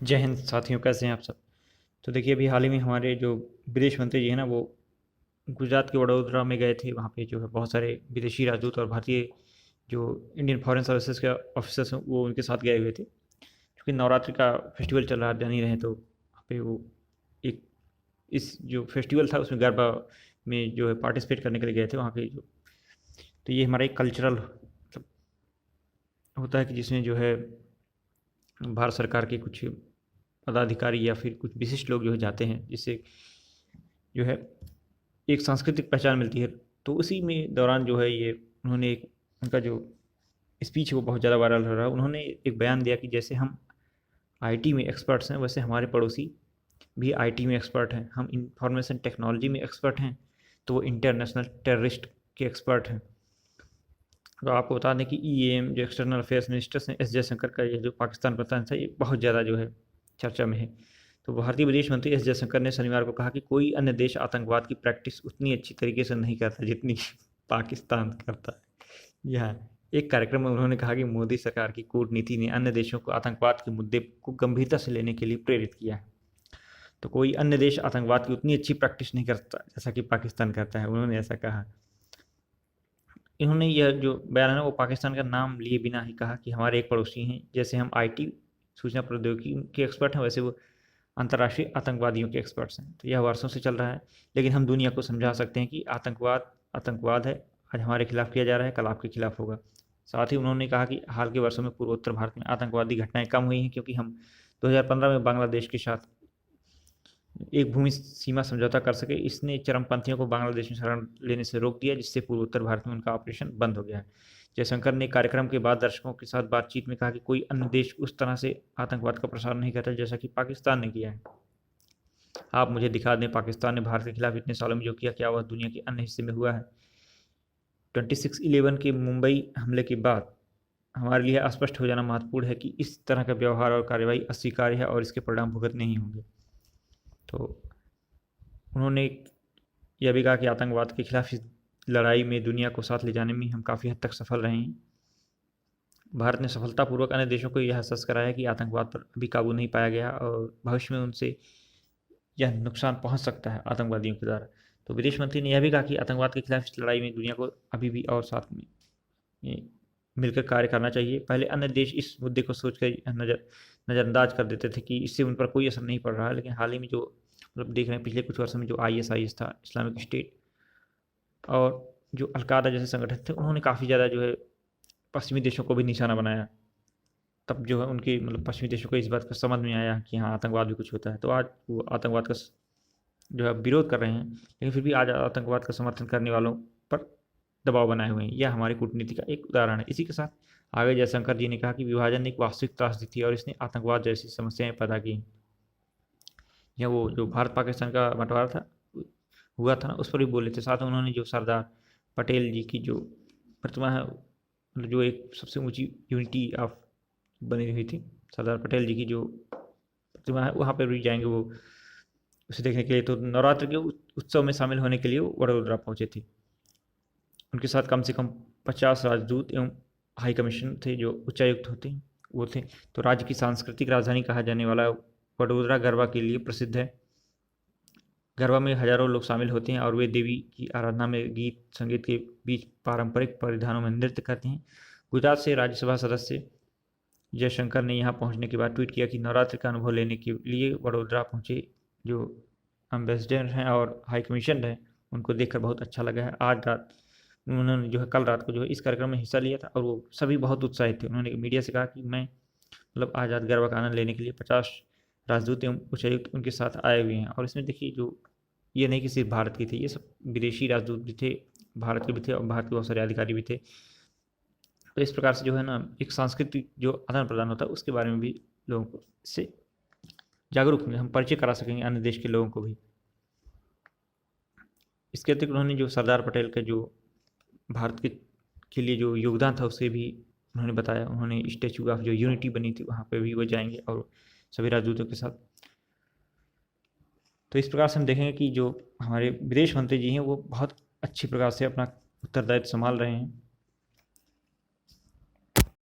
जय हिंद साथियों, कैसे हैं आप सब। तो देखिए, अभी हाल ही में हमारे जो विदेश मंत्री जी हैं ना, वो गुजरात के वडोदरा में गए थे। वहाँ पे जो है बहुत सारे विदेशी राजदूत और भारतीय जो इंडियन फॉरेन सर्विसेज के ऑफिसर्स हैं वो उनके साथ गए हुए थे। क्योंकि नवरात्रि का फेस्टिवल चल रहा, आप जान ही रहे हैं, तो वहाँ पे वो एक इस जो फेस्टिवल था उसमें गरबा में जो है पार्टिसिपेट करने के लिए गए थे वहाँ पे जो। तो ये हमारा एक कल्चरल मतलब होता है कि जिसमें जो है भारत सरकार के कुछ पदाधिकारी या फिर कुछ विशिष्ट लोग जो है जाते हैं, जिससे जो है एक सांस्कृतिक पहचान मिलती है। तो उसी में दौरान जो है ये उन्होंने एक उनका जो स्पीच है वो बहुत ज़्यादा वायरल हो रहा है। उन्होंने एक बयान दिया कि जैसे हम आईटी में एक्सपर्ट्स हैं, वैसे हमारे पड़ोसी भी आईटी में एक्सपर्ट हैं। हम इंफॉर्मेशन टेक्नोलॉजी में एक्सपर्ट हैं, तो वो इंटरनेशनल टेररिस्ट के एक्सपर्ट हैं। तो आपको बता दें कि ईएएम जो एक्सटर्नल अफेयर्स मिनिस्टर हैं, एस जयशंकर का ये जो पाकिस्तान प्रधान था, ये बहुत ज़्यादा जो है चर्चा में है। तो भारतीय विदेश मंत्री एस जयशंकर ने शनिवार को कहा कि कोई अन्य देश आतंकवाद की प्रैक्टिस उतनी अच्छी तरीके से नहीं करता जितनी पाकिस्तान करता है। यह एक कार्यक्रम में उन्होंने कहा कि मोदी सरकार की कूटनीति ने अन्य देशों को आतंकवाद के मुद्दे को गंभीरता से लेने के लिए प्रेरित किया है। तो कोई अन्य देश आतंकवाद की उतनी अच्छी प्रैक्टिस नहीं करता जैसा कि पाकिस्तान करता है, उन्होंने ऐसा कहा। इन्होंने यह जो बयान है ना, वो पाकिस्तान का नाम लिए बिना ही कहा कि हमारे एक पड़ोसी हैं। जैसे हम आईटी सूचना प्रौद्योगिकी के एक्सपर्ट हैं, वैसे वो अंतर्राष्ट्रीय आतंकवादियों के एक्सपर्ट्स हैं। तो यह वर्षों से चल रहा है, लेकिन हम दुनिया को समझा सकते हैं कि आतंकवाद आतंकवाद है। आज हमारे खिलाफ किया जा रहा है, कल आपके खिलाफ होगा। साथ ही उन्होंने कहा कि हाल के वर्षों में पूर्वोत्तर भारत में आतंकवादी घटनाएं कम हुई हैं, क्योंकि हम 2015 में बांग्लादेश के साथ एक भूमि सीमा समझौता कर सके। इसने चरमपंथियों को बांग्लादेश में शरण लेने से रोक दिया, जिससे पूर्वोत्तर भारत में उनका ऑपरेशन बंद हो गया है। जयशंकर ने कार्यक्रम के बाद दर्शकों के साथ बातचीत में कहा कि कोई अन्य देश उस तरह से आतंकवाद का प्रसार नहीं करता जैसा कि पाकिस्तान ने किया है। आप मुझे दिखा दें, पाकिस्तान ने भारत के खिलाफ इतने सालों में जो किया, क्या वह दुनिया के अन्य हिस्से में हुआ है। 26/11 के मुंबई हमले के बाद हमारे लिए स्पष्ट हो जाना महत्वपूर्ण है कि इस तरह का व्यवहार और कार्रवाई अस्वीकार्य है और इसके परिणाम भुगतने ही होंगे। तो उन्होंने यह भी कहा कि आतंकवाद के खिलाफ इस लड़ाई में दुनिया को साथ ले जाने में हम काफ़ी हद तक सफल रहे हैं। भारत ने सफलतापूर्वक अन्य देशों को यह एहसास कराया कि आतंकवाद पर अभी काबू नहीं पाया गया और भविष्य में उनसे यह नुकसान पहुंच सकता है आतंकवादियों के द्वारा। तो विदेश मंत्री ने यह भी कहा कि आतंकवाद के खिलाफ इस लड़ाई में दुनिया को अभी भी और साथ में मिलकर कार्य करना चाहिए। पहले अन्य देश इस मुद्दे को सोचकर नज़रअंदाज कर देते थे कि इससे उन पर कोई असर नहीं पड़ रहा है, लेकिन हाल ही में जो मतलब देख रहे हैं, पिछले कुछ वर्षों में जो आईएसआईएस था, इस्लामिक स्टेट, और जो अलकायदा जैसे संगठन थे, उन्होंने काफ़ी ज़्यादा जो है पश्चिमी देशों को भी निशाना बनाया। तब जो है उनके मतलब पश्चिमी देशों को इस बात का समझ में आया कि हाँ, आतंकवाद भी कुछ होता है। तो आज वो आतंकवाद का जो है विरोध कर रहे हैं, लेकिन फिर भी आज आतंकवाद का समर्थन करने वालों पर दबाव बनाए हुए हैं। यह हमारी कूटनीति का एक उदाहरण है। इसी के साथ आगे जयशंकर जी ने कहा कि विभाजन एक वास्तविक त्रासदी थी और इसने आतंकवाद जैसी समस्याएं पैदा की। या वो जो भारत पाकिस्तान का बंटवारा था हुआ था ना, उस पर भी बोले थे। साथ में उन्होंने जो सरदार पटेल जी की जो प्रतिमा है, मतलब जो एक सबसे ऊंची यूनिटी ऑफ बनी हुई थी, सरदार पटेल जी की जो प्रतिमा है, वहाँ पर भी जाएंगे वो उसे देखने के लिए। तो नवरात्र के उत्सव में शामिल होने के लिए वो वडोदरा पहुँचे थे। उनके साथ कम से कम 50 राजदूत एवं हाई कमीशन थे, जो उच्चायुक्त होते हैं वो थे। तो राज्य की सांस्कृतिक राजधानी कहा जाने वाला वडोदरा गरबा के लिए प्रसिद्ध है। गरबा में हजारों लोग शामिल होते हैं और वे देवी की आराधना में गीत संगीत के बीच पारंपरिक परिधानों में नृत्य करते हैं। गुजरात से राज्यसभा सदस्य जयशंकर ने यहाँ पहुँचने के बाद ट्वीट किया कि नवरात्र का अनुभव लेने के लिए वडोदरा पहुँचे जो एम्बेसडर हैं और हाई कमीशन हैं, उनको देखकर बहुत अच्छा लगा है। आज रात उन्होंने जो है कल रात को जो है इस कार्यक्रम में हिस्सा लिया था और वो सभी बहुत उत्साहित थे। उन्होंने मीडिया से कहा कि मैं मतलब आज़ाद गरबा का आनंद लेने के लिए 50 राजदूत एवं उच्चायुक्त उनके साथ आए हुए हैं। और इसमें देखिए, जो ये नहीं कि सिर्फ भारत के थे, ये सब विदेशी राजदूत भी थे, भारत के भी थे और भारत के बहुत सारे अधिकारी भी थे। तो इस प्रकार से जो है ना, एक सांस्कृतिक जो आदान प्रदान होता है उसके बारे में भी लोगों को इससे जागरूक होंगे, हम परिचय करा सकेंगे अन्य देश के लोगों को भी। इसके अतिरिक्त उन्होंने जो सरदार पटेल का जो भारत के लिए जो योगदान था उसे भी उन्होंने बताया। उन्होंने स्टैचू ऑफ जो यूनिटी बनी थी वहाँ पे भी वो जाएंगे और सभी राजदूतों के साथ। तो इस प्रकार से हम देखेंगे कि जो हमारे विदेश मंत्री जी हैं वो बहुत अच्छी प्रकार से अपना उत्तरदायित्व संभाल रहे हैं।